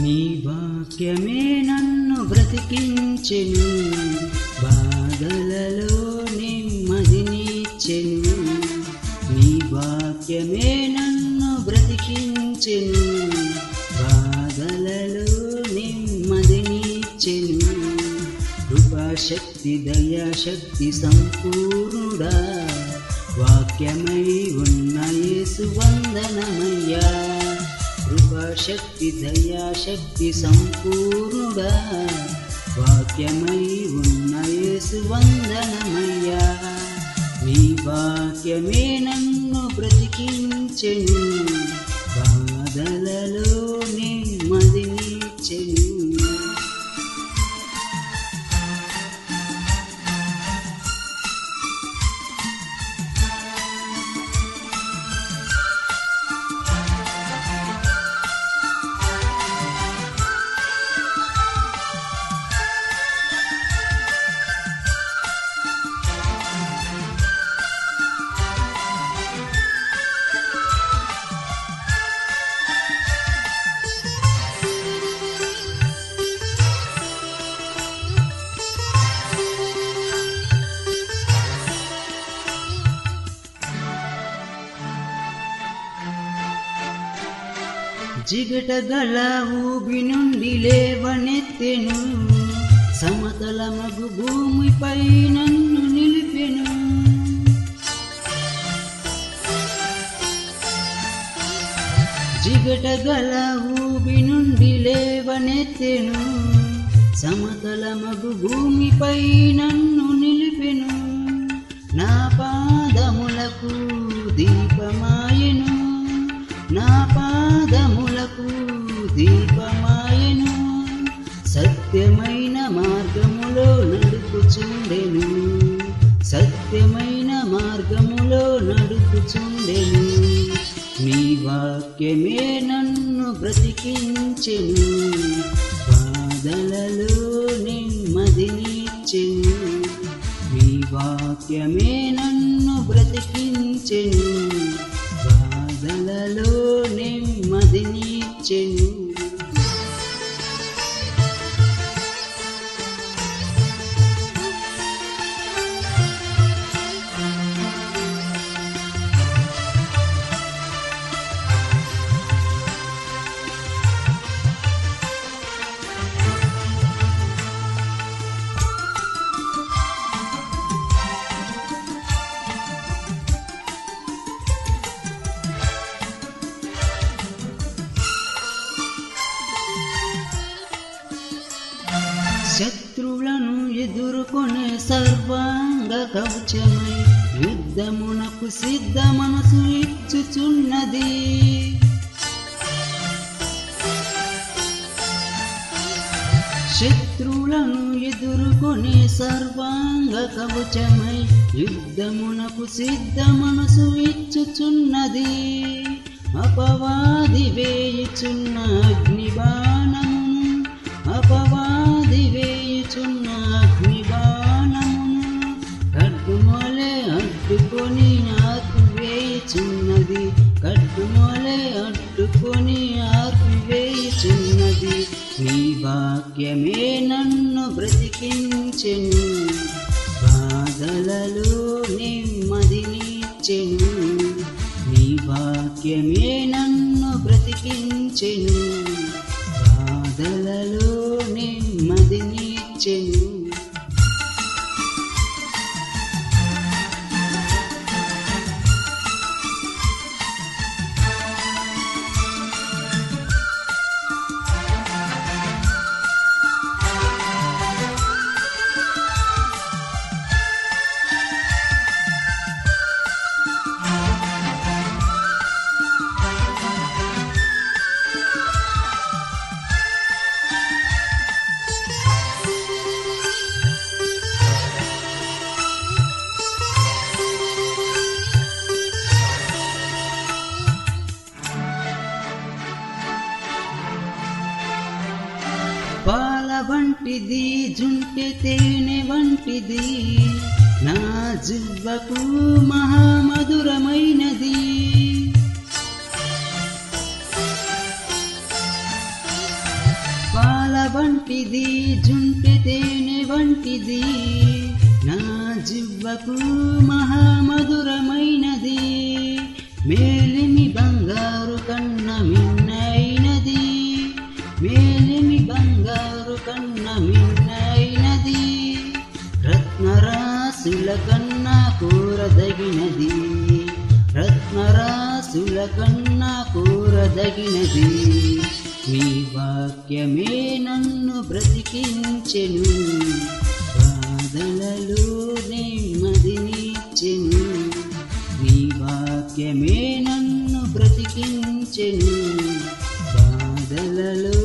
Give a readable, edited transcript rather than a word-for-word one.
నీ వాక్యమే నన్ను బ్రతికించెను, బాధలలో నెమ్మదినిచ్చెను. నీ వాక్యమే నన్ను బ్రతికించెను, బాధలలో నెమ్మదినిచ్చెను. కృపాశక్తి దయాశక్తి సంపూర్ణుడా, వాక్యమై ఉన్న యేసు వందనమయ్యా. కృపాశక్తి దయాశక్తి సంపూర్ణుడా, వాక్యమై ఉన్న యేసు వందనమయ్యా. నీ వాక్యమే నన్ను బ్రతికించెను, బాధలలో నెమ్మదినిచ్చెను. జిగటగల ఊబి నుండి లేవనెత్తెను, సమతలమగు భూమిపై నన్ను నిలిపెను. జిగటగల ఊబి నుండి లేవనెత్తెను, సమతలమగు భూమిపై నన్ను నిలిపెను. నా పాదములకు దీపమాయెను, నా పాదములకు దీపమాయెను. సత్యమైన మార్గములో నడుపుచుండెను, సత్యమైన మార్గములో నడుపుచుండెను. నీ వాక్యమే నన్ను బ్రతికించెను, బాధలలో నెమ్మదినిచ్చెను. నీ వాక్యమే నన్ను బ్రతికించెను, బాధలలో నెమ్మదినిచ్చెను. శత్రువులను ఎదుర్కొనే సర్వాంగ కవచమై యుద్ధమునకు సిద్ధ మనసు ఇచ్చుచున్నది. శత్రువులను ఎదుర్కొనే సర్వాంగ కవచమై యుద్ధమునకు సిద్ధ మనసు ఇచ్చుచున్నది. అపవాది వేయుచున్న అగ్నిబాణమును, అపవాది వేయుచున్న అగ్నిబాణమును కట్టుమోలే అడ్డుకొని ఆర్పివేయుచున్నది, కట్టుమోలే అడ్డుకొని ఆర్పివేయుచున్నది. నీ వాక్యమే నన్ను బ్రతికించెను, బాధలలో నెమ్మదినిచ్చెను. నీ వాక్యమే నన్ను బ్రతికించెను, బాధలలో నెమ్మదినిచ్చెను. పాల వంటిది జుంటె తేనె వంటిది, నా జిహ్వకు మహామధురమైనది. వంటిది జుంటె తేనె వంటిది నా జివ్వకు మహామధురమైనది మేలిమి బంగారు కన్న మిన్నైనది మేలిమి బంగారు కన్న మిన్నైనది రత్నరాశుల కన్నా కోరదగినది రత్నరాశుల కన్నా కోరదగినది మీ వాక్యమే నన్ను బ్రతికించెను బాధలలో నెమ్మదినిచ్చెను మీ వాక్యమే నన్ను బ్రతికించెను బాధలలో